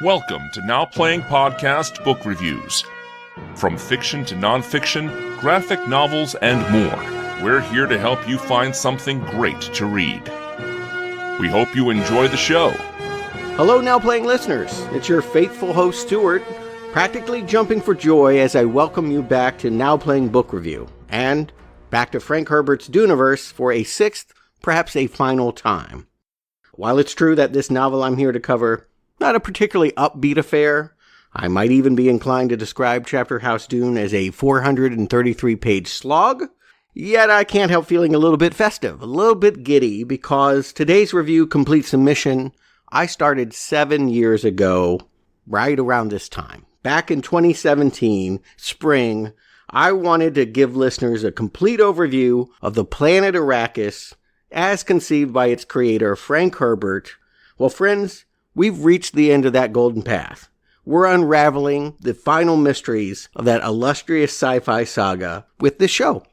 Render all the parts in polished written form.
Welcome to Now Playing Podcast Book Reviews. From fiction to nonfiction, graphic novels, and more, we're here to help you find something great to read. We hope you enjoy the show. Hello, Now Playing listeners. It's your faithful host, Stuart, practically jumping for joy as I welcome you back to Now Playing Book Review, and back to Frank Herbert's Duneverse for a sixth, perhaps a final time. While it's true that this novel I'm here to cover, not a particularly upbeat affair, I might even be inclined to describe Chapterhouse Dune as a 433-page slog, yet I can't help feeling a little bit festive, a little bit giddy, because today's review completes a mission I started 7 years ago, right around this time. Back in 2017, spring, I wanted to give listeners a complete overview of the planet Arrakis as conceived by its creator, Frank Herbert. Well, friends, we've reached the end of that golden path. We're unraveling the final mysteries of that illustrious sci-fi saga with this show.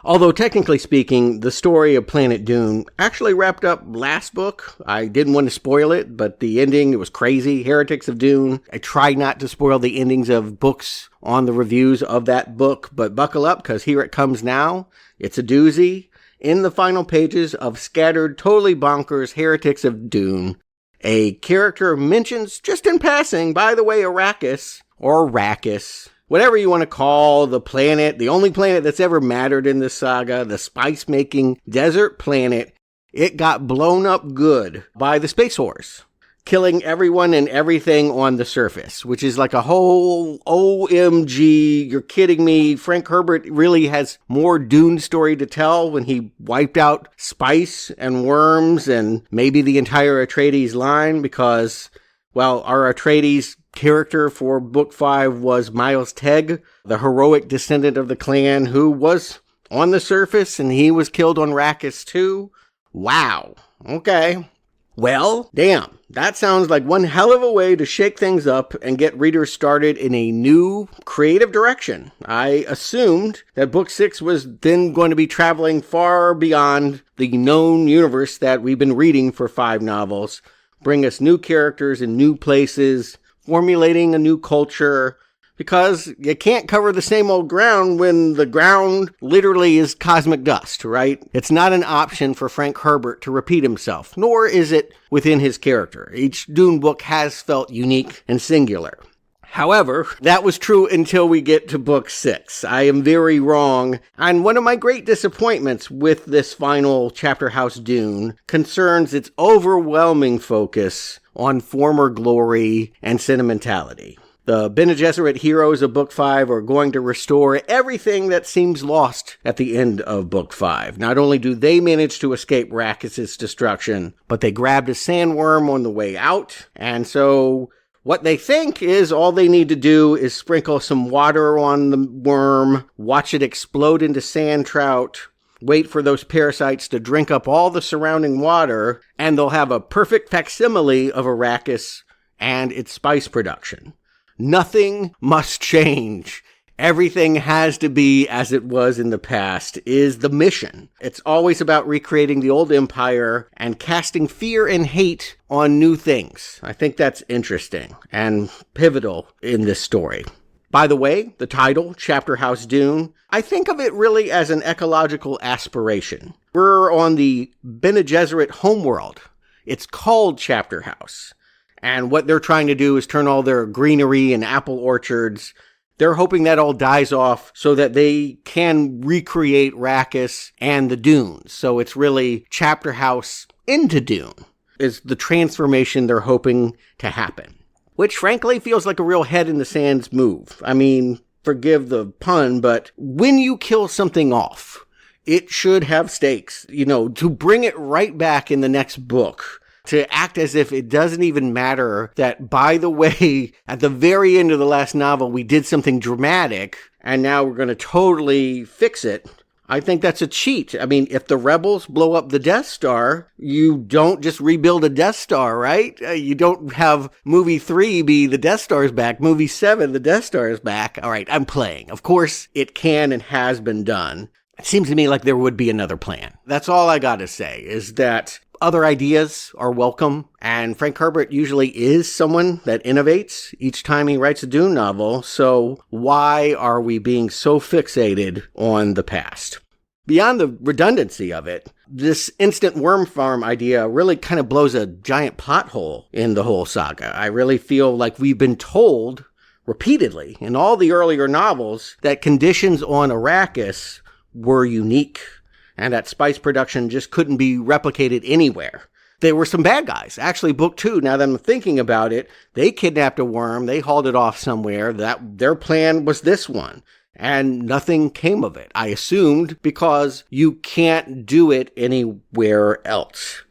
Although technically speaking, the story of Planet Dune actually wrapped up last book. I didn't want to spoil it, but the ending, it was crazy. Heretics of Dune. I try not to spoil the endings of books on the reviews of that book, but buckle up, because here it comes now. It's a doozy. In the final pages of Scattered Totally Bonkers Heretics of Dune, a character mentions, just in passing, by the way, Arrakis, or Arrakis, whatever you want to call the planet, the only planet that's ever mattered in this saga, the spice-making desert planet. It got blown up good by the Space Horse, killing everyone and everything on the surface, which is like a whole OMG, you're kidding me. Frank Herbert really has more Dune story to tell when he wiped out spice and worms and maybe the entire Atreides line, because, well, our Atreides character for Book 5 was Miles Tegg, the heroic descendant of the clan who was on the surface, and he was killed on Arrakis too. Wow. Okay. Well, damn, that sounds like one hell of a way to shake things up and get readers started in a new creative direction. I assumed that Book 6 was then going to be traveling far beyond the known universe that we've been reading for 5 novels, bring us new characters in new places, formulating a new culture, because you can't cover the same old ground when the ground literally is cosmic dust, right? It's not an option for Frank Herbert to repeat himself, nor is it within his character. Each Dune book has felt unique and singular. However, that was true until we get to Book 6. I am very wrong, and one of my great disappointments with this final Chapterhouse Dune concerns its overwhelming focus on former glory and sentimentality. The Bene Gesserit heroes of Book 5 are going to restore everything that seems lost at the end of Book 5. Not only do they manage to escape Arrakis' destruction, but they grabbed a sandworm on the way out, and so what they think is all they need to do is sprinkle some water on the worm, watch it explode into sand trout, wait for those parasites to drink up all the surrounding water, and they'll have a perfect facsimile of Arrakis and its spice production. Nothing must change. Everything has to be as it was in the past is the mission. It's always about recreating the old empire and casting fear and hate on new things. I think that's interesting and pivotal in this story. By the way, the title, Chapterhouse Dune, I think of it really as an ecological aspiration. We're on the Bene Gesserit homeworld. It's called Chapterhouse. And what they're trying to do is turn all their greenery and apple orchards. They're hoping that all dies off so that they can recreate Arrakis and the dunes. So it's really Chapterhouse into Dune is the transformation they're hoping to happen, which frankly feels like a real head in the sands move. I mean, forgive the pun, but when you kill something off, it should have stakes, to bring it right back in the next book, to act as if it doesn't even matter that, by the way, at the very end of the last novel, we did something dramatic, and now we're going to totally fix it. I think that's a cheat. I mean, if the rebels blow up the Death Star, you don't just rebuild a Death Star, right? You don't have movie 3 be the Death Star's back, movie 7, the Death Star is back. All right, I'm playing. Of course, it can and has been done. It seems to me like there would be another plan. That's all I gotta say, is that other ideas are welcome, and Frank Herbert usually is someone that innovates each time he writes a Dune novel, so why are we being so fixated on the past? Beyond the redundancy of it, this instant worm farm idea really kind of blows a giant plot hole in the whole saga. I really feel like we've been told repeatedly in all the earlier novels that conditions on Arrakis were unique and that spice production just couldn't be replicated anywhere. There were some bad guys. Actually, book 2, now that I'm thinking about it, they kidnapped a worm, they hauled it off somewhere. Their plan was this one. And nothing came of it. I assumed because you can't do it anywhere else.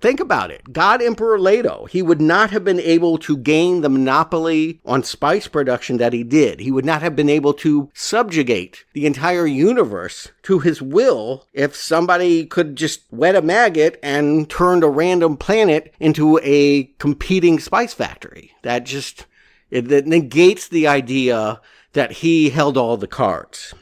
Think about it. God Emperor Leto, he would not have been able to gain the monopoly on spice production that he did. He would not have been able to subjugate the entire universe to his will if somebody could just wet a maggot and turned a random planet into a competing spice factory. That negates the idea that he held all the cards.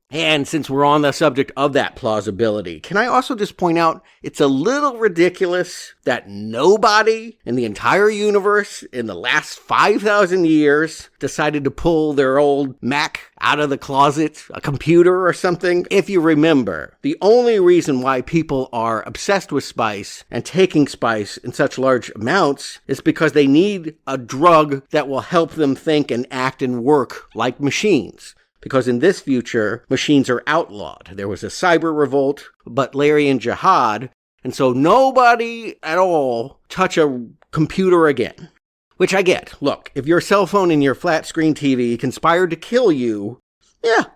And since we're on the subject of that plausibility, can I also just point out it's a little ridiculous that nobody in the entire universe in the last 5,000 years decided to pull their old Mac out of the closet, a computer or something. If you remember, the only reason why people are obsessed with spice and taking spice in such large amounts is because they need a drug that will help them think and act and work like machines. Because in this future, machines are outlawed. There was a cyber revolt, Butlerian jihad, and so nobody at all touch a computer again. Which I get. Look, if your cell phone and your flat screen TV conspired to kill you,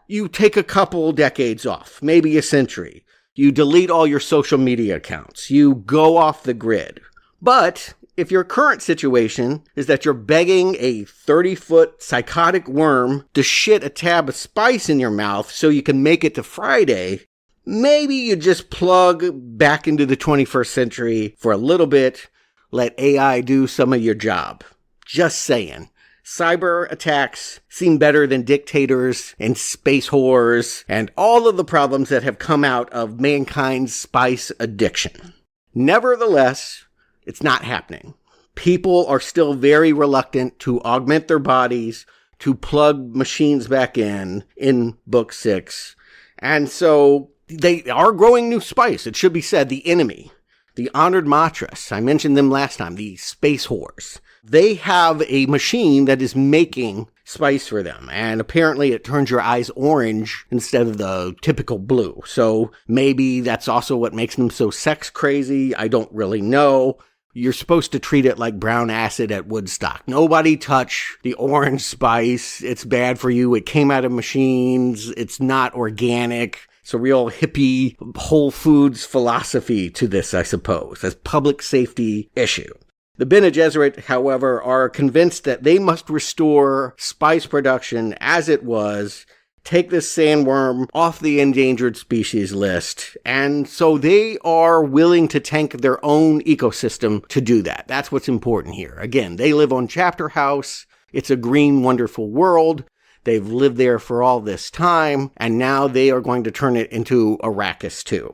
you take a couple decades off, maybe a century. You delete all your social media accounts. You go off the grid. But if your current situation is that you're begging a 30-foot psychotic worm to shit a tab of spice in your mouth so you can make it to Friday, maybe you just plug back into the 21st century for a little bit, let AI do some of your job. Just saying. Cyber attacks seem better than dictators and space whores and all of the problems that have come out of mankind's spice addiction. Nevertheless, it's not happening. People are still very reluctant to augment their bodies, to plug machines back in book 6. And so they are growing new spice. It should be said, the enemy, the Honored Matres, I mentioned them last time, the space whores. They have a machine that is making spice for them. And apparently it turns your eyes orange instead of the typical blue. So maybe that's also what makes them so sex crazy. I don't really know. You're supposed to treat it like brown acid at Woodstock. Nobody touch the orange spice. It's bad for you. It came out of machines. It's not organic. It's a real hippie Whole Foods philosophy to this, I suppose, as public safety issue. The Bene Gesserit, however, are convinced that they must restore spice production as it was, take this sandworm off the endangered species list, and so they are willing to tank their own ecosystem to do that. That's what's important here. Again, they live on Chapterhouse. It's a green, wonderful world. They've lived there for all this time, and now they are going to turn it into Arrakis too.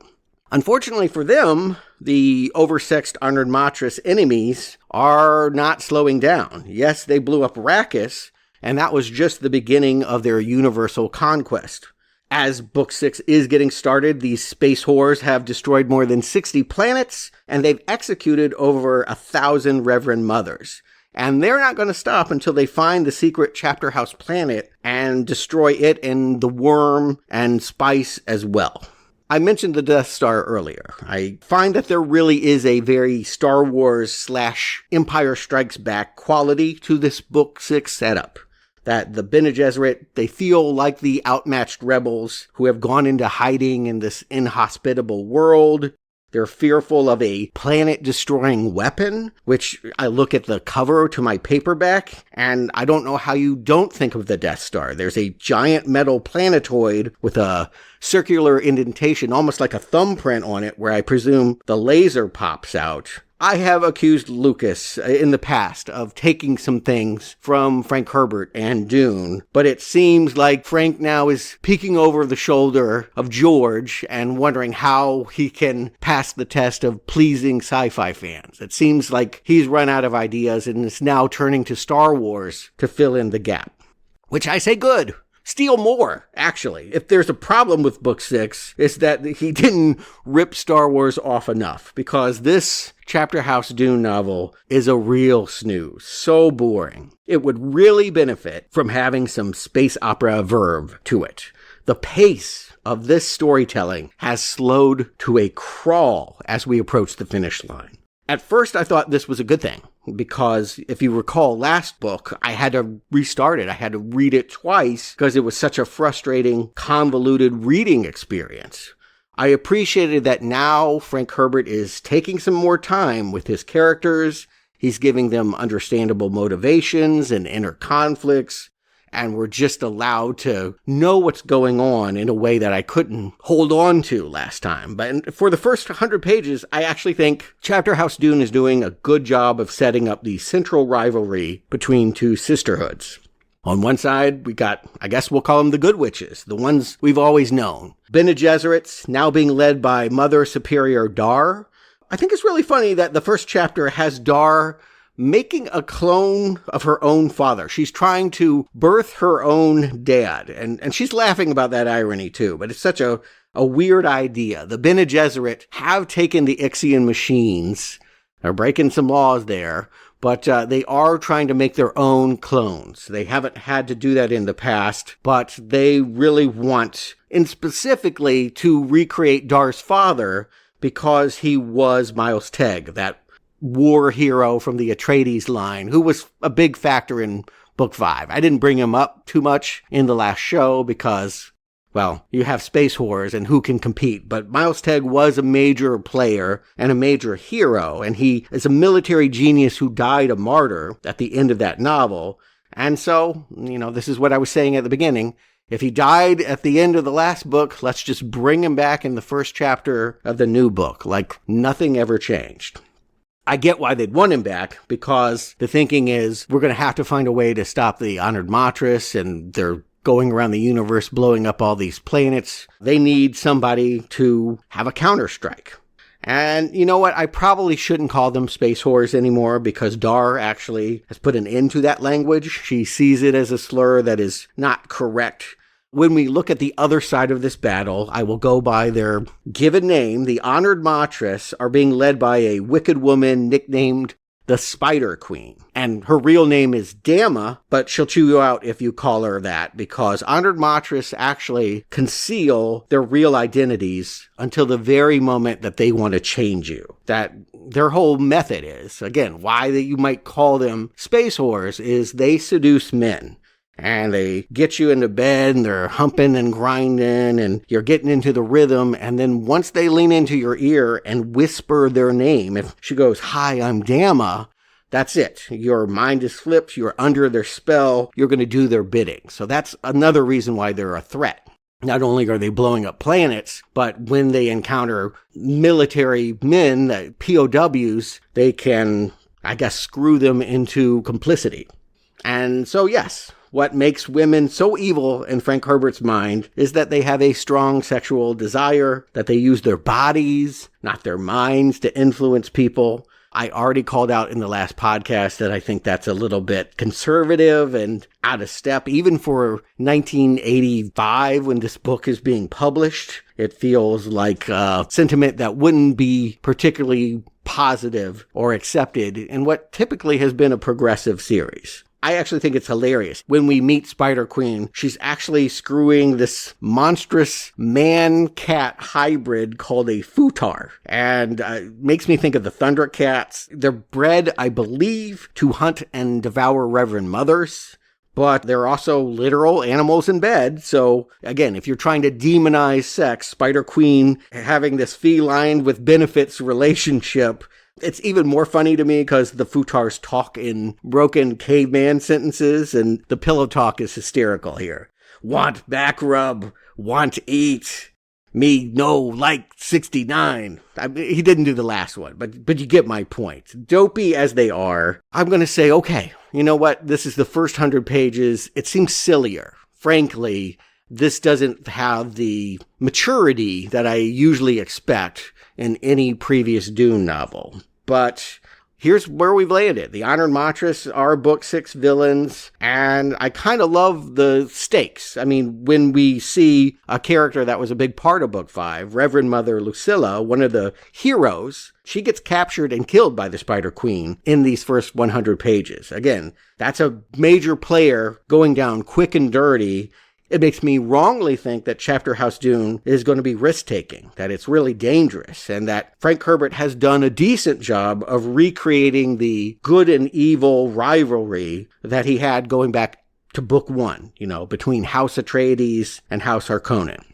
Unfortunately for them, the oversexed Honored Matres enemies are not slowing down. Yes, they blew up Arrakis, and that was just the beginning of their universal conquest. As Book 6 is getting started, these space whores have destroyed more than 60 planets, and they've executed over 1,000 Reverend Mothers. And they're not going to stop until they find the secret Chapterhouse planet and destroy it and the worm and spice as well. I mentioned the Death Star earlier. I find that there really is a very Star Wars / Empire Strikes Back quality to this Book 6 setup. That the Bene Gesserit, they feel like the outmatched rebels who have gone into hiding in this inhospitable world. They're fearful of a planet-destroying weapon, which I look at the cover to my paperback, and I don't know how you don't think of the Death Star. There's a giant metal planetoid with a circular indentation, almost like a thumbprint on it, where I presume the laser pops out. I have accused Lucas in the past of taking some things from Frank Herbert and Dune, but it seems like Frank now is peeking over the shoulder of George and wondering how he can pass the test of pleasing sci-fi fans. It seems like he's run out of ideas and is now turning to Star Wars to fill in the gap. Which I say good. Steal more, actually. If there's a problem with Book 6, it's that he didn't rip Star Wars off enough, because this Chapterhouse Dune novel is a real snooze. So boring. It would really benefit from having some space opera verve to it. The pace of this storytelling has slowed to a crawl as we approach the finish line. At first, I thought this was a good thing, because if you recall last book, I had to restart it. I had to read it twice because it was such a frustrating, convoluted reading experience. I appreciated that now Frank Herbert is taking some more time with his characters. He's giving them understandable motivations and inner conflicts, and we're just allowed to know what's going on in a way that I couldn't hold on to last time. But for the first 100 pages, I actually think Chapterhouse Dune is doing a good job of setting up the central rivalry between two sisterhoods. On one side, we got, I guess we'll call them the good witches, the ones we've always known. Bene Gesserit, now being led by Mother Superior Dar. I think it's really funny that the first chapter has Dar making a clone of her own father. She's trying to birth her own dad. And she's laughing about that irony too, but it's such a weird idea. The Bene Gesserit have taken the Ixian machines. They're breaking some laws there, but they are trying to make their own clones. They haven't had to do that in the past, but they really want, and specifically to recreate Dar's father, because he was Miles Tegg, that war hero from the Atreides line, who was a big factor in Book 5. I didn't bring him up too much in the last show because, well, you have space wars and who can compete, but Miles Tegg was a major player and a major hero, and he is a military genius who died a martyr at the end of that novel. And so, this is what I was saying at the beginning. If he died at the end of the last book, let's just bring him back in the first chapter of the new book, like nothing ever changed. I get why they'd want him back, because the thinking is we're going to have to find a way to stop the Honored Matres, and they're going around the universe blowing up all these planets. They need somebody to have a counterstrike. And you know what? I probably shouldn't call them space whores anymore, because Dar actually has put an end to that language. She sees it as a slur that is not correct. When we look at the other side of this battle, I will go by their given name. The Honored Matres are being led by a wicked woman nicknamed the Spider Queen. And her real name is Dama, but she'll chew you out if you call her that, because Honored Matres actually conceal their real identities until the very moment that they want to change you. That their whole method is, again, why that you might call them space whores, is they seduce men. And they get you into bed, and they're humping and grinding, and you're getting into the rhythm. And then once they lean into your ear and whisper their name, if she goes, "Hi, I'm Dama," that's it. Your mind is flipped. You're under their spell. You're going to do their bidding. So that's another reason why they're a threat. Not only are they blowing up planets, but when they encounter military men, POWs, they can, I guess, screw them into complicity. And so, yes, what makes women so evil in Frank Herbert's mind is that they have a strong sexual desire, that they use their bodies, not their minds, to influence people. I already called out in the last podcast that I think that's a little bit conservative and out of step. Even for 1985, when this book is being published, it feels like a sentiment that wouldn't be particularly positive or accepted in what typically has been a progressive series. I actually think it's hilarious. When we meet Spider Queen, she's actually screwing this monstrous man-cat hybrid called a futar. And it makes me think of the Thundercats. They're bred, I believe, to hunt and devour Reverend Mothers. But they're also literal animals in bed. So, again, if you're trying to demonize sex, Spider Queen having this feline with benefits relationship, it's even more funny to me because the futars talk in broken caveman sentences, and the pillow talk is hysterical here. Want back rub, want eat. me no like 69. He didn't do the last one, but you get my point. Dopey as they are, I'm going to say, okay, you know what? This is the first 100 pages. It seems sillier. Frankly, this doesn't have the maturity that I usually expect in any previous Dune novel. But here's where we've landed. The Honored Matres are Book 6 villains, and I kind of love the stakes. I mean, when we see a character that was a big part of Book 5, Reverend Mother Lucilla, one of the heroes, she gets captured and killed by the Spider Queen in these first 100 pages. Again, that's a major player going down quick and dirty. It makes me wrongly think that Chapterhouse Dune is going to be risk-taking, that it's really dangerous, and that Frank Herbert has done a decent job of recreating the good and evil rivalry that he had going back to Book 1, between House Atreides and House Harkonnen.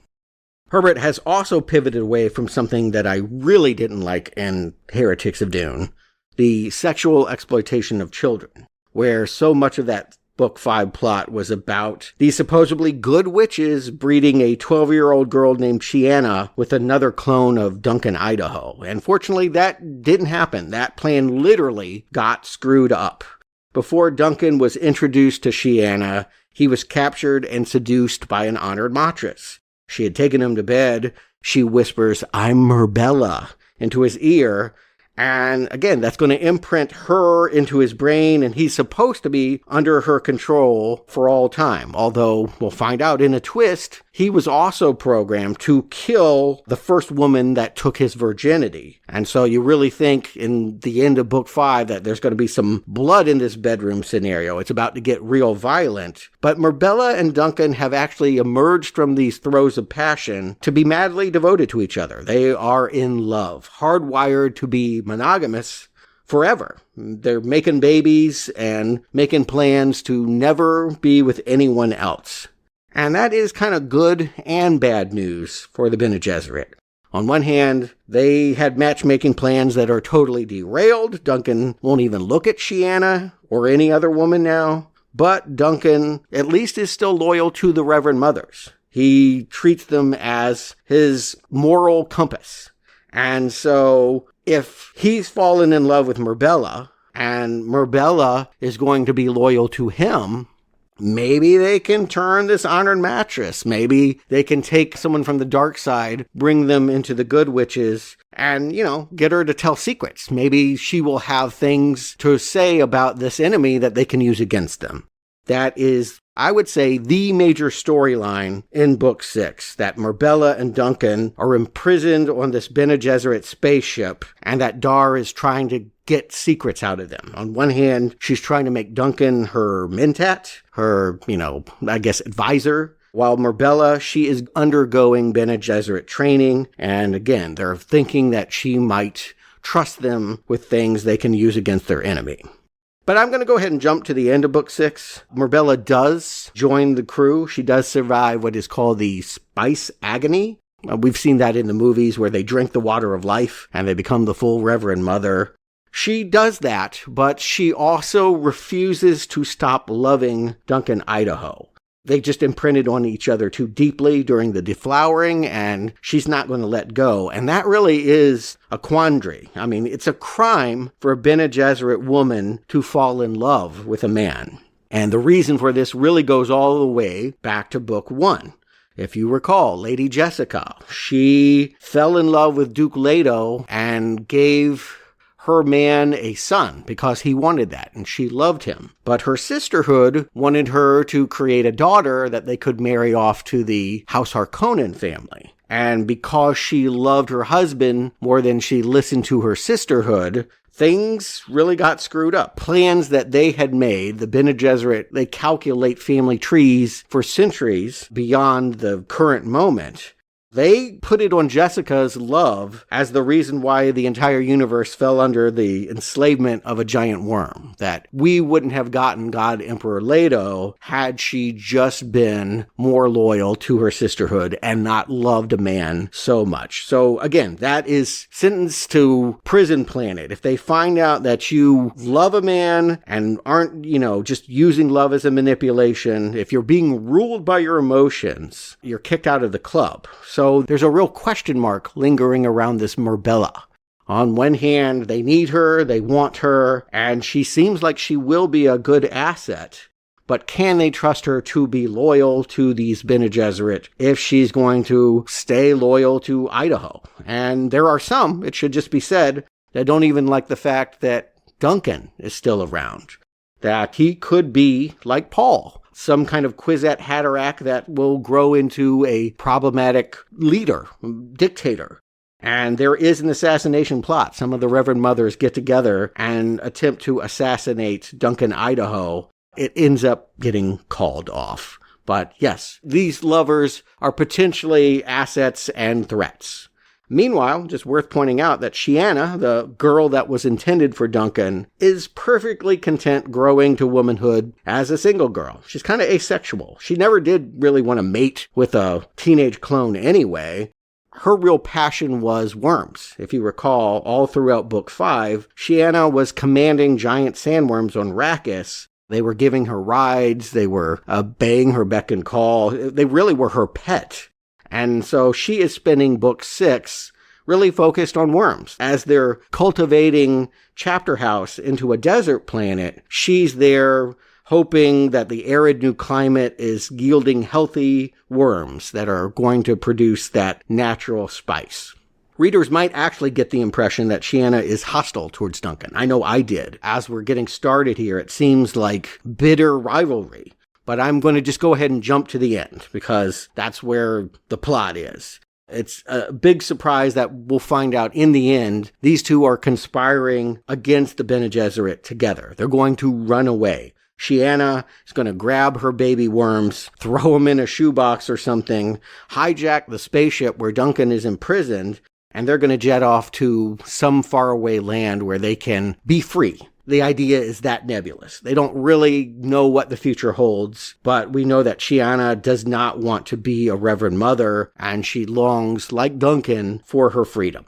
Herbert has also pivoted away from something that I really didn't like in Heretics of Dune, the sexual exploitation of children, where so much of that Book 5 plot was about these supposedly good witches breeding a 12-year-old girl named Chiana with another clone of Duncan, Idaho. And fortunately, that didn't happen. That plan literally got screwed up. Before Duncan was introduced to Chiana, he was captured and seduced by an Honored Matres. She had taken him to bed. She whispers, "I'm Murbella," into his ear. And again, that's going to imprint her into his brain, and he's supposed to be under her control for all time. Although, we'll find out in a twist, he was also programmed to kill the first woman that took his virginity. And so you really think in the end of Book 5 that there's going to be some blood in this bedroom scenario. It's about to get real violent. But Murbella and Duncan have actually emerged from these throes of passion to be madly devoted to each other. They are in love, hardwired to be monogamous forever. They're making babies and making plans to never be with anyone else. And that is kind of good and bad news for the Bene Gesserit. On one hand, they had matchmaking plans that are totally derailed. Duncan won't even look at Chiana or any other woman now. But Duncan at least is still loyal to the Reverend Mothers. He treats them as his moral compass. And so if he's fallen in love with Murbella, and Murbella is going to be loyal to him, maybe they can turn this Honored Matres. Maybe they can take someone from the dark side, bring them into the good witches, and, get her to tell secrets. Maybe she will have things to say about this enemy that they can use against them. That is, I would say, the major storyline in Book 6, that Murbella and Duncan are imprisoned on this Bene Gesserit spaceship, and that Dar is trying to get secrets out of them. On one hand, she's trying to make Duncan her mentat, her, advisor, while Murbella, she is undergoing Bene Gesserit training, and again, they're thinking that she might trust them with things they can use against their enemy. But I'm going to go ahead and jump to the end of Book 6. Murbella does join the crew. She does survive what is called the Spice Agony. We've seen that in the movies where they drink the water of life and they become the full Reverend Mother. She does that, but she also refuses to stop loving Duncan, Idaho. They just imprinted on each other too deeply during the deflowering, and she's not going to let go. And that really is a quandary. I mean, it's a crime for a Bene Gesserit woman to fall in love with a man. And the reason for this really goes all the way back to Book 1. If you recall, Lady Jessica, she fell in love with Duke Leto and gave her man a son because he wanted that and she loved him. But her sisterhood wanted her to create a daughter that they could marry off to the House Harkonnen family. And because she loved her husband more than she listened to her sisterhood, things really got screwed up. Plans that they had made, the Bene Gesserit, they calculate family trees for centuries beyond the current moment. They put it on Jessica's love as the reason why the entire universe fell under the enslavement of a giant worm. That we wouldn't have gotten God Emperor Leto had she just been more loyal to her sisterhood and not loved a man so much. So again, that is sentence to prison planet. If they find out that you love a man and aren't, just using love as a manipulation, if you're being ruled by your emotions, you're kicked out of the club. So so there's a real question mark lingering around this Marbella. On one hand, they need her, they want her, and she seems like she will be a good asset. But can they trust her to be loyal to these Bene Gesserit if she's going to stay loyal to Idaho? And there are some, it should just be said, that don't even like the fact that Duncan is still around. That he could be, like Paul, some kind of Kwisatz Haderach that will grow into a problematic leader, dictator. And there is an assassination plot. Some of the Reverend Mothers get together and attempt to assassinate Duncan, Idaho. It ends up getting called off. But yes, these lovers are potentially assets and threats. Meanwhile, just worth pointing out that Shiana, the girl that was intended for Duncan, is perfectly content growing to womanhood as a single girl. She's kind of asexual. She never did really want to mate with a teenage clone anyway. Her real passion was worms. If you recall, all throughout Book 5, Shiana was commanding giant sandworms on Arrakis. They were giving her rides. They were obeying her beck and call. They really were her pet. And so she is spending Book 6 really focused on worms. As they're cultivating Chapterhouse into a desert planet, she's there hoping that the arid new climate is yielding healthy worms that are going to produce that natural spice. Readers might actually get the impression that Shiana is hostile towards Duncan. I know I did. As we're getting started here, it seems like bitter rivalry. But I'm going to just go ahead and jump to the end, because that's where the plot is. It's a big surprise that we'll find out in the end, these two are conspiring against the Bene Gesserit together. They're going to run away. Shiana is going to grab her baby worms, throw them in a shoebox or something, hijack the spaceship where Duncan is imprisoned, and they're going to jet off to some faraway land where they can be free. The idea is that nebulous. They don't really know what the future holds, but we know that Shiana does not want to be a Reverend Mother, and she longs, like Duncan, for her freedom.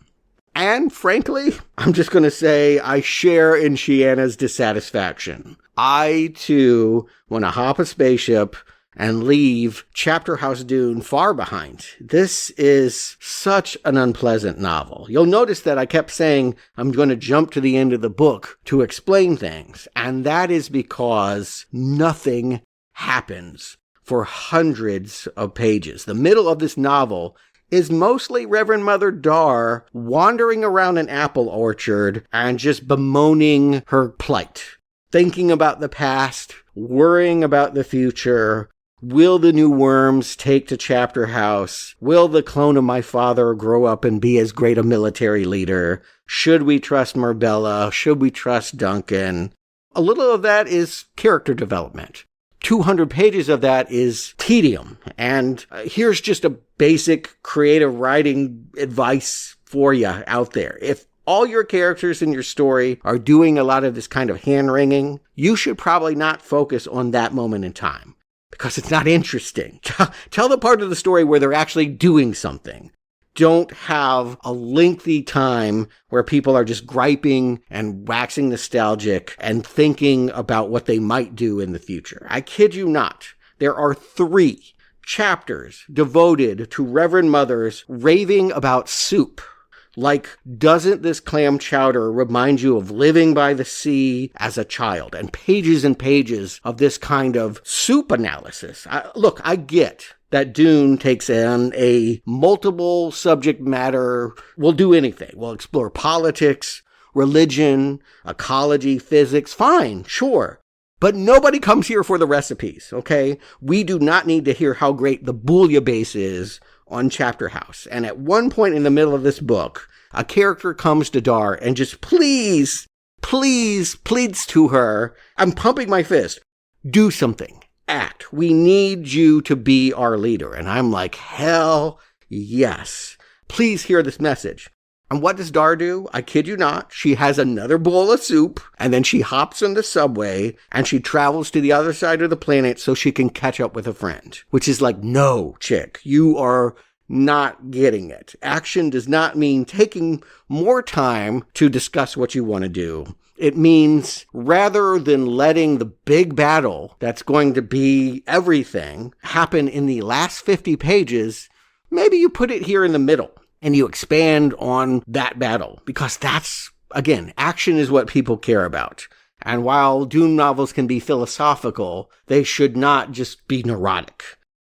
And frankly, I'm just going to say I share in Shiana's dissatisfaction. I, too, want to hop a spaceship and leave Chapterhouse Dune far behind. This is such an unpleasant novel. You'll notice that I kept saying I'm going to jump to the end of the book to explain things, and that is because nothing happens for hundreds of pages. The middle of this novel is mostly Reverend Mother Dar wandering around an apple orchard and just bemoaning her plight, thinking about the past, worrying about the future. Will the new worms take to Chapterhouse? Will the clone of my father grow up and be as great a military leader? Should we trust Marbella? Should we trust Duncan? A little of that is character development. 200 pages of that is tedium. And here's just a basic creative writing advice for you out there. If all your characters in your story are doing a lot of this kind of hand-wringing, you should probably not focus on that moment in time, because it's not interesting. Tell the part of the story where they're actually doing something. Don't have a lengthy time where people are just griping and waxing nostalgic and thinking about what they might do in the future. I kid you not. There are 3 chapters devoted to Reverend Mothers raving about soup. Like, doesn't this clam chowder remind you of living by the sea as a child? And pages of this kind of soup analysis. Look, I get that Dune takes on a multiple subject matter. We'll do anything. We'll explore politics, religion, ecology, physics. Fine, sure. But nobody comes here for the recipes, okay? We do not need to hear how great the bouillabaisse is on Chapterhouse. And at one point in the middle of this book, a character comes to Dar and just pleads to her. I'm pumping my fist. Do something. Act. We need you to be our leader. And I'm like, hell yes. Please hear this message. And what does Dar do? I kid you not. She has another bowl of soup, and then she hops on the subway, and she travels to the other side of the planet so she can catch up with a friend. Which is like, no, chick, you are not getting it. Action does not mean taking more time to discuss what you want to do. It means rather than letting the big battle that's going to be everything happen in the last 50 pages, maybe you put it here in the middle and you expand on that battle, because that's, again, action is what people care about. And while Dune novels can be philosophical, they should not just be neurotic.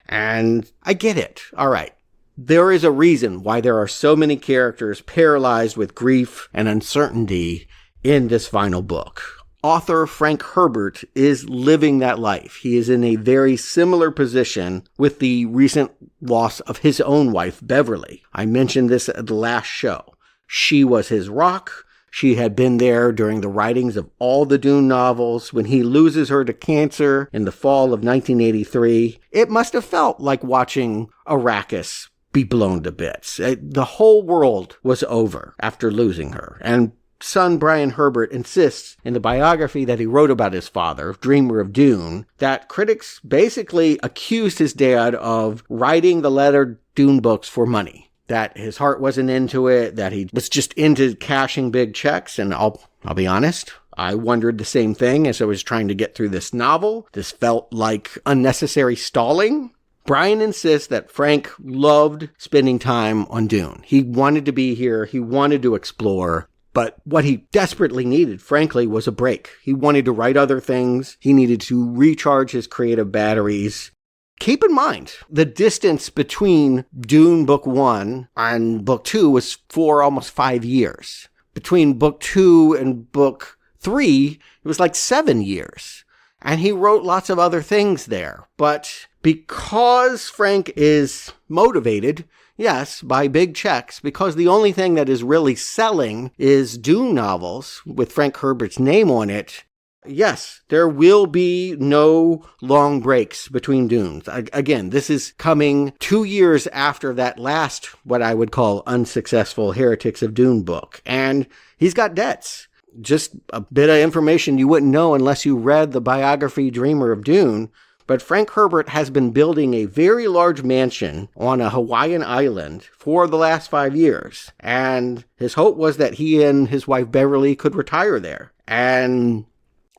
And I get it. All right. There is a reason why there are so many characters paralyzed with grief and uncertainty in this final book. Author Frank Herbert is living that life. He is in a very similar position with the recent loss of his own wife, Beverly. I mentioned this at the last show. She was his rock. She had been there during the writings of all the Dune novels. When he loses her to cancer in the fall of 1983, it must have felt like watching Arrakis be blown to bits. The whole world was over after losing her. And son Brian Herbert insists in the biography that he wrote about his father, Dreamer of Dune, that critics basically accused his dad of writing the lettered Dune books for money. That his heart wasn't into it, that he was just into cashing big checks. And I'll be honest, I wondered the same thing as I was trying to get through this novel. This felt like unnecessary stalling. Brian insists that Frank loved spending time on Dune. He wanted to be here. He wanted to explore. But what he desperately needed, frankly, was a break. He wanted to write other things. He needed to recharge his creative batteries. Keep in mind, the distance between Dune Book 1 and Book 2 was almost 5 years. Between Book 2 and Book 3, it was like 7 years. And he wrote lots of other things there. But because Frank is motivated, yes, by big checks, because the only thing that is really selling is Dune novels with Frank Herbert's name on it, yes, there will be no long breaks between Dunes. Again, this is coming 2 years after that last, what I would call unsuccessful Heretics of Dune book. And he's got debts. Just a bit of information you wouldn't know unless you read the biography Dreamer of Dune. But Frank Herbert has been building a very large mansion on a Hawaiian island for the last 5 years. And his hope was that he and his wife Beverly could retire there. And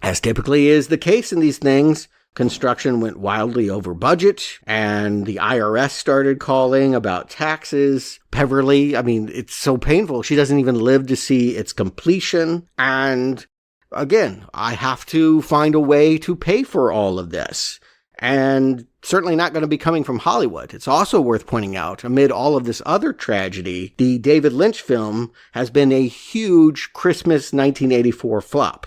as typically is the case in these things, construction went wildly over budget, and the IRS started calling about taxes. Beverly, it's so painful. She doesn't even live to see its completion. And again, I have to find a way to pay for all of this. And certainly not going to be coming from Hollywood. It's also worth pointing out, amid all of this other tragedy, the David Lynch film has been a huge Christmas 1984 flop.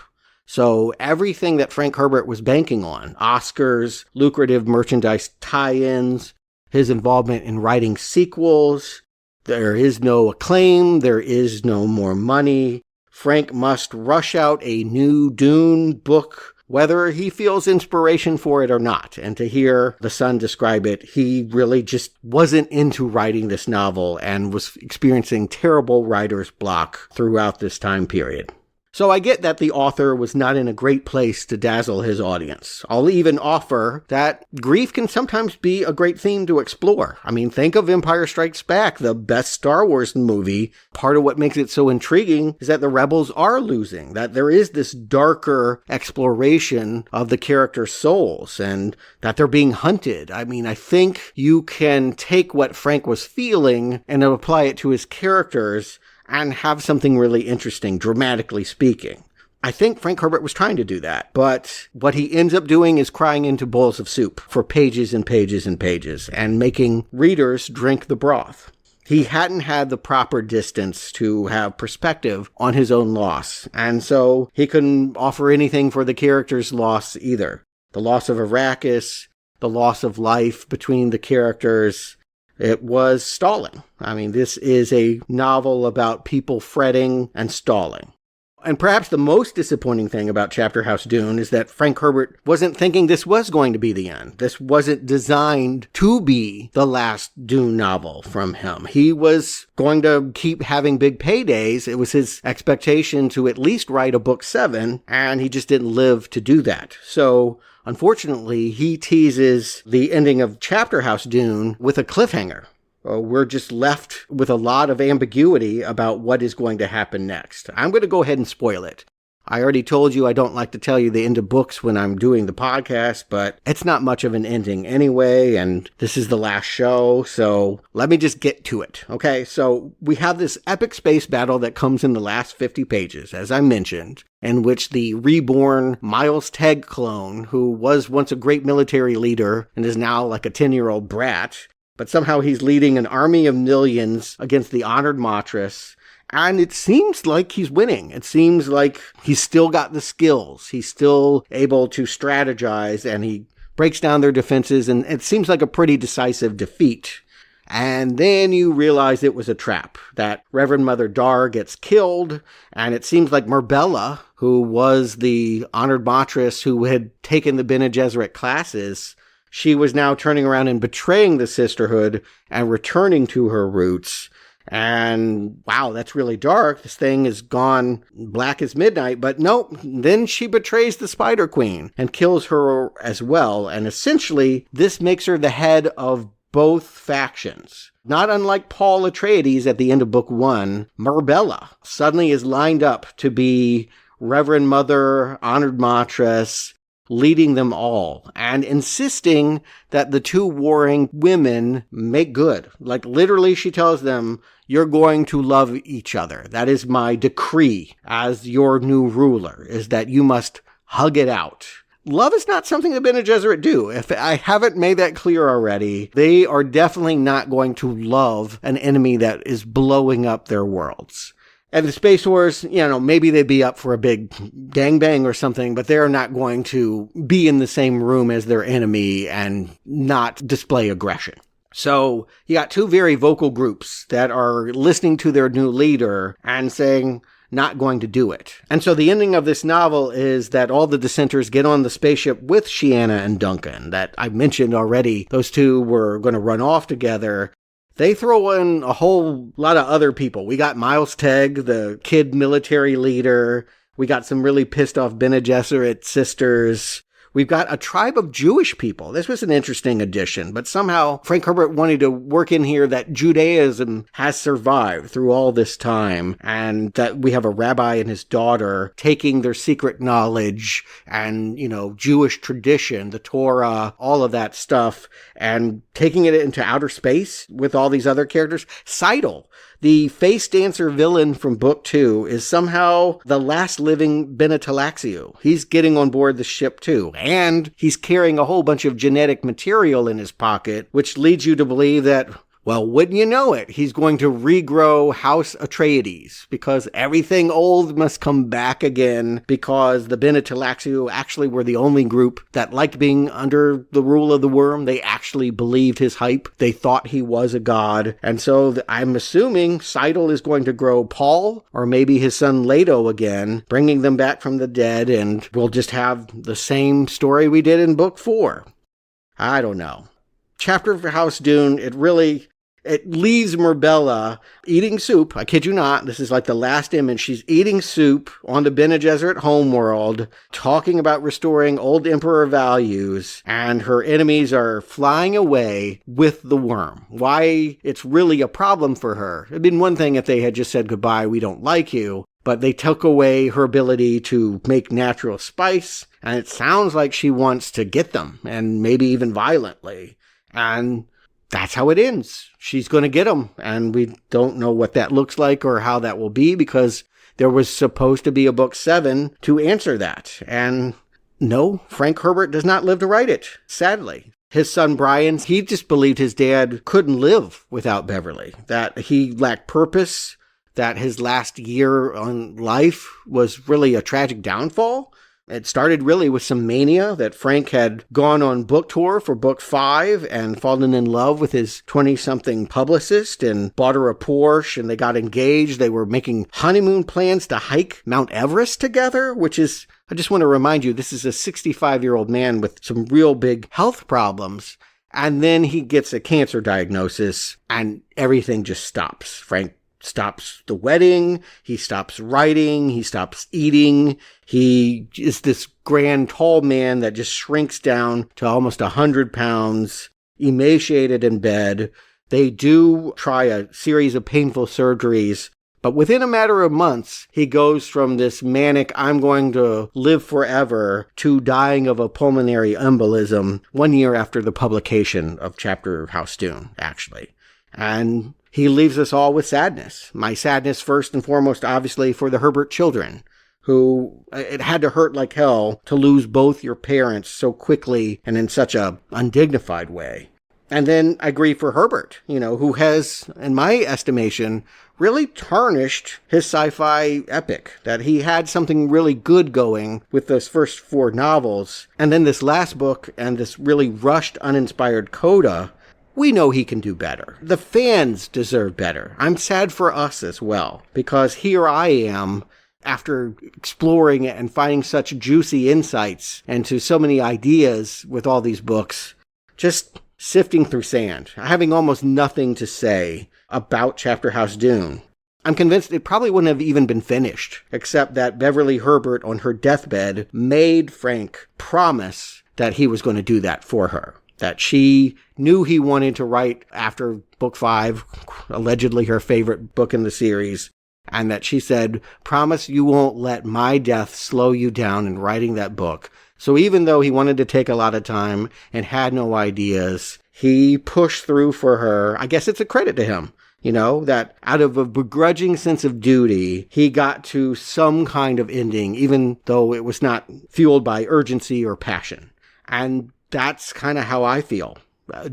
So everything that Frank Herbert was banking on, Oscars, lucrative merchandise tie-ins, his involvement in writing sequels, there is no acclaim, there is no more money. Frank must rush out a new Dune book, whether he feels inspiration for it or not. And to hear the son describe it, he really just wasn't into writing this novel and was experiencing terrible writer's block throughout this time period. So I get that the author was not in a great place to dazzle his audience. I'll even offer that grief can sometimes be a great theme to explore. Think of Empire Strikes Back, the best Star Wars movie. Part of what makes it so intriguing is that the rebels are losing, that there is this darker exploration of the characters' souls, and that they're being hunted. I think you can take what Frank was feeling and apply it to his characters and have something really interesting, dramatically speaking. I think Frank Herbert was trying to do that, but what he ends up doing is crying into bowls of soup for pages and pages and pages, and making readers drink the broth. He hadn't had the proper distance to have perspective on his own loss, and so he couldn't offer anything for the character's loss either. The loss of Arrakis, the loss of life between the characters. It was stalling. This is a novel about people fretting and stalling. And perhaps the most disappointing thing about Chapterhouse Dune is that Frank Herbert wasn't thinking this was going to be the end. This wasn't designed to be the last Dune novel from him. He was going to keep having big paydays. It was his expectation to at least write a book 7, and he just didn't live to do that. So unfortunately, he teases the ending of Chapterhouse Dune with a cliffhanger. We're just left with a lot of ambiguity about what is going to happen next. I'm going to go ahead and spoil it. I already told you I don't like to tell you the end of books when I'm doing the podcast, but it's not much of an ending anyway, and this is the last show, so let me just get to it, okay? So we have this epic space battle that comes in the last 50 pages, as I mentioned, in which the reborn Miles Tegg clone, who was once a great military leader and is now like a 10-year-old brat, but somehow he's leading an army of millions against the Honored Matres. And it seems like he's winning. It seems like he's still got the skills. He's still able to strategize, and he breaks down their defenses, and it seems like a pretty decisive defeat. And then you realize it was a trap, that Reverend Mother Dar gets killed, and it seems like Marbella, who was the Honored Matres who had taken the Bene Gesserit classes, she was now turning around and betraying the Sisterhood and returning to her roots. And wow, that's really dark. This thing is gone black as midnight, but nope. Then she betrays the Spider Queen and kills her as well. And essentially, this makes her the head of both factions. Not unlike Paul Atreides at the end of book 1, Marbella suddenly is lined up to be Reverend Mother, Honored Matres, leading them all and insisting that the two warring women make good. Like literally she tells them, you're going to love each other. That is my decree as your new ruler, is that you must hug it out. Love is not something the Bene Gesserit do. If I haven't made that clear already, they are definitely not going to love an enemy that is blowing up their worlds. And the Space Wars, maybe they'd be up for a big gangbang or something, but they're not going to be in the same room as their enemy and not display aggression. So you got two very vocal groups that are listening to their new leader and saying, not going to do it. And so the ending of this novel is that all the dissenters get on the spaceship with Shiana and Duncan that I mentioned already. Those two were going to run off together. They throw in a whole lot of other people. We got Miles Tegg, the kid military leader. We got some really pissed off Bene Gesserit sisters. We've got a tribe of Jewish people. This was an interesting addition, but somehow Frank Herbert wanted to work in here that Judaism has survived through all this time, and that we have a rabbi and his daughter taking their secret knowledge and, Jewish tradition, the Torah, all of that stuff, and taking it into outer space with all these other characters. Seidel, the face dancer villain from book 2, is somehow the last living Bene Talaxiu. He's getting on board the ship too. And he's carrying a whole bunch of genetic material in his pocket, which leads you to believe that, well, wouldn't you know it, he's going to regrow House Atreides, because everything old must come back again, because the Bene Talaxiu actually were the only group that liked being under the rule of the worm. They actually believed his hype. They thought he was a god. And so I'm assuming Seidel is going to grow Paul, or maybe his son Leto again, bringing them back from the dead, and we'll just have the same story we did in book 4. I don't know. Chapterhouse Dune, it leaves Marbella eating soup. I kid you not. This is like the last image. She's eating soup on the Bene Gesserit homeworld, talking about restoring old Emperor values, and her enemies are flying away with the worm. Why it's really a problem for her. It'd been one thing if they had just said goodbye, we don't like you, but they took away her ability to make natural spice, and it sounds like she wants to get them, and maybe even violently. And that's how it ends. She's going to get them, and we don't know what that looks like or how that will be, because there was supposed to be a book 7 to answer that. And no, Frank Herbert does not live to write it, sadly. His son Brian, he just believed his dad couldn't live without Beverly, that he lacked purpose, that his last year on life was really a tragic downfall. It started really with some mania that Frank had gone on book tour for book 5 and fallen in love with his 20-something publicist and bought her a Porsche, and they got engaged. They were making honeymoon plans to hike Mount Everest together, which is, I just want to remind you, this is a 65-year-old man with some real big health problems. And then he gets a cancer diagnosis and everything just stops. Frank stops the wedding, he stops writing, he stops eating. He is this grand, tall man that just shrinks down to almost 100 pounds, emaciated in bed. They do try a series of painful surgeries But within a matter of months, he goes from this manic, I'm going to live forever, to dying of a pulmonary embolism 1 year after the publication of Chapterhouse Dune, actually. And he leaves us all with sadness. My sadness, first and foremost, obviously, for the Herbert children, who it had to hurt like hell to lose both your parents so quickly and in such a undignified way. And then I grieve for Herbert, who has, in my estimation, really tarnished his sci-fi epic, that he had something really good going with those first 4 novels. And then this last book and this really rushed, uninspired coda, we know he can do better. The fans deserve better. I'm sad for us as well, because here I am, after exploring it and finding such juicy insights into so many ideas with all these books, just sifting through sand, having almost nothing to say about Chapterhouse Dune. I'm convinced it probably wouldn't have even been finished, except that Beverly Herbert on her deathbed made Frank promise that he was going to do that for her. That she knew he wanted to write after book 5, allegedly her favorite book in the series, and that she said, promise you won't let my death slow you down in writing that book. So even though he wanted to take a lot of time and had no ideas, he pushed through for her. I guess it's a credit to him, that out of a begrudging sense of duty, he got to some kind of ending, even though it was not fueled by urgency or passion. And that's kind of how I feel,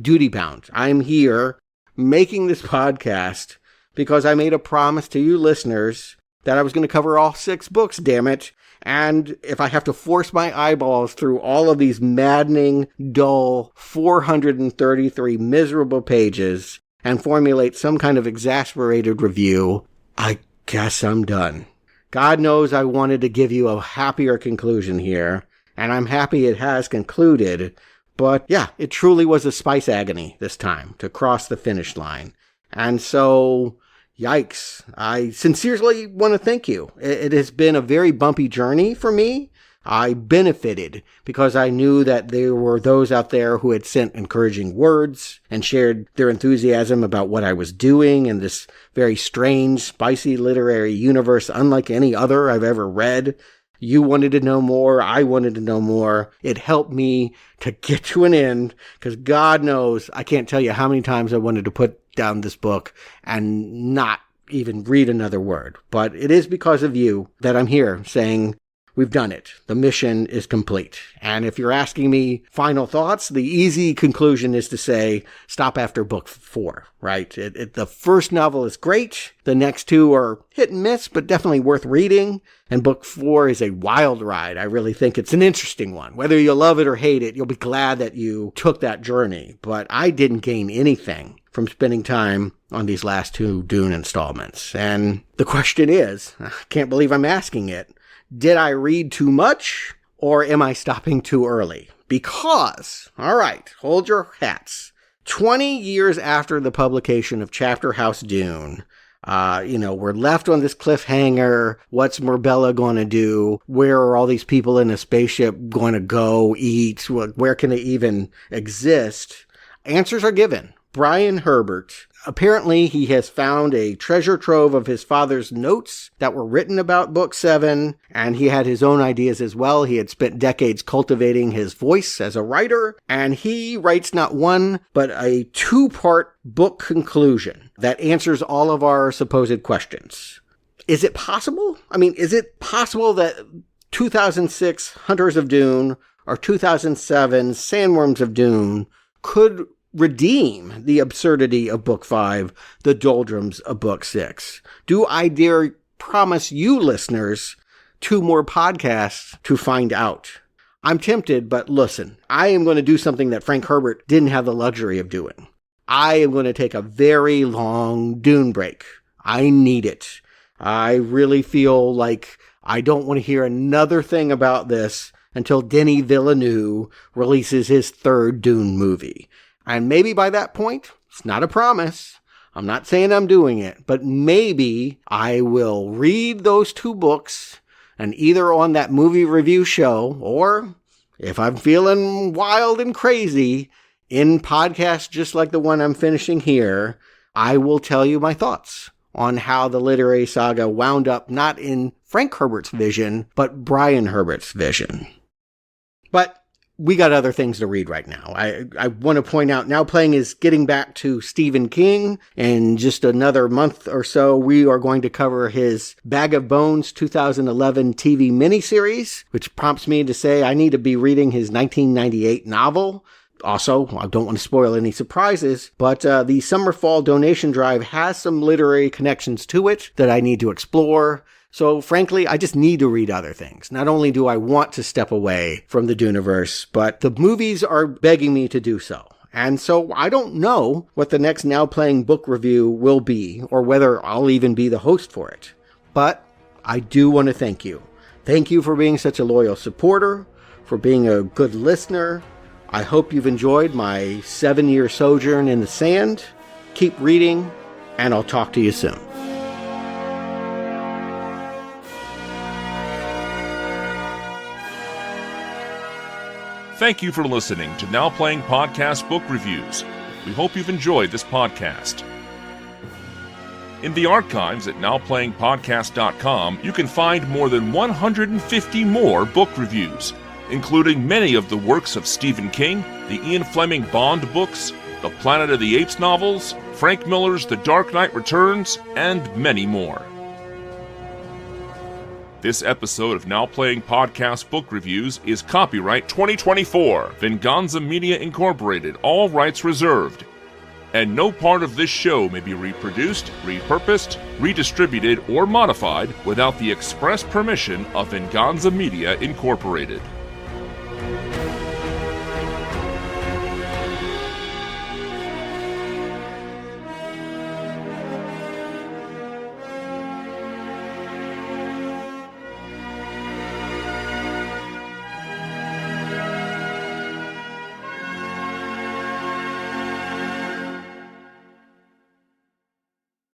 duty bound. I'm here making this podcast because I made a promise to you listeners that I was going to cover all 6 books, damn it. And if I have to force my eyeballs through all of these maddening, dull, 433 miserable pages and formulate some kind of exasperated review, I guess I'm done. God knows I wanted to give you a happier conclusion here, and I'm happy it has concluded. But yeah, it truly was a spice agony this time to cross the finish line. And so, yikes. I sincerely want to thank you. It has been a very bumpy journey for me. I benefited because I knew that there were those out there who had sent encouraging words and shared their enthusiasm about what I was doing in this very strange, spicy literary universe unlike any other I've ever read. You wanted to know more. I wanted to know more. It helped me to get to an end because God knows I can't tell you how many times I wanted to put down this book and not even read another word. But it is because of you that I'm here saying we've done it. The mission is complete. And if you're asking me final thoughts, the easy conclusion is to say stop after book 4, right? The first novel is great. The next 2 are hit and miss, but definitely worth reading. And book 4 is a wild ride. I really think it's an interesting one. Whether you love it or hate it, you'll be glad that you took that journey. But I didn't gain anything from spending time on these last 2 Dune installments. And the question is, I can't believe I'm asking it, did I read too much or am I stopping too early? Because, all right, hold your hats. 20 years after the publication of Chapterhouse Dune, we're left on this cliffhanger. What's Marbella going to do? Where are all these people in a spaceship going to go eat? Where can they even exist? Answers are given. Brian Herbert, apparently he has found a treasure trove of his father's notes that were written about Book 7, and he had his own ideas as well. He had spent decades cultivating his voice as a writer, and he writes not one, but a 2-part book conclusion that answers all of our supposed questions. Is it possible? Is it possible that 2006 Hunters of Dune or 2007 Sandworms of Dune could redeem the absurdity of Book 5, the doldrums of Book 6? Do I dare promise you listeners 2 more podcasts to find out? I'm tempted, but listen, I am going to do something that Frank Herbert didn't have the luxury of doing. I am going to take a very long Dune break. I need it. I really feel like I don't want to hear another thing about this until Denis Villeneuve releases his 3rd Dune movie. And maybe by that point, it's not a promise. I'm not saying I'm doing it, but maybe I will read those 2 books and either on that movie review show or if I'm feeling wild and crazy in podcasts just like the one I'm finishing here, I will tell you my thoughts on how the literary saga wound up not in Frank Herbert's vision, but Brian Herbert's vision. But we got other things to read right now. I want to point out Now Playing is getting back to Stephen King. In just another month or so, we are going to cover his Bag of Bones 2011 TV miniseries, which prompts me to say I need to be reading his 1998 novel. Also, I don't want to spoil any surprises, but the summer-fall donation drive has some literary connections to it that I need to explore. So frankly, I just need to read other things. Not only do I want to step away from the Duneverse, but the movies are begging me to do so. And so I don't know what the next Now Playing book review will be, or whether I'll even be the host for it. But I do want to thank you. Thank you for being such a loyal supporter, for being a good listener. I hope you've enjoyed my 7-year sojourn in the sand. Keep reading, and I'll talk to you soon. Thank you for listening to Now Playing Podcast Book Reviews. We hope you've enjoyed this podcast. In the archives at nowplayingpodcast.com, you can find more than 150 more book reviews, including many of the works of Stephen King, the Ian Fleming Bond books, the Planet of the Apes novels, Frank Miller's The Dark Knight Returns, and many more. This episode of Now Playing Podcast Book Reviews is copyright 2024, Venganza Media Incorporated, all rights reserved. And no part of this show may be reproduced, repurposed, redistributed, or modified without the express permission of Venganza Media Incorporated.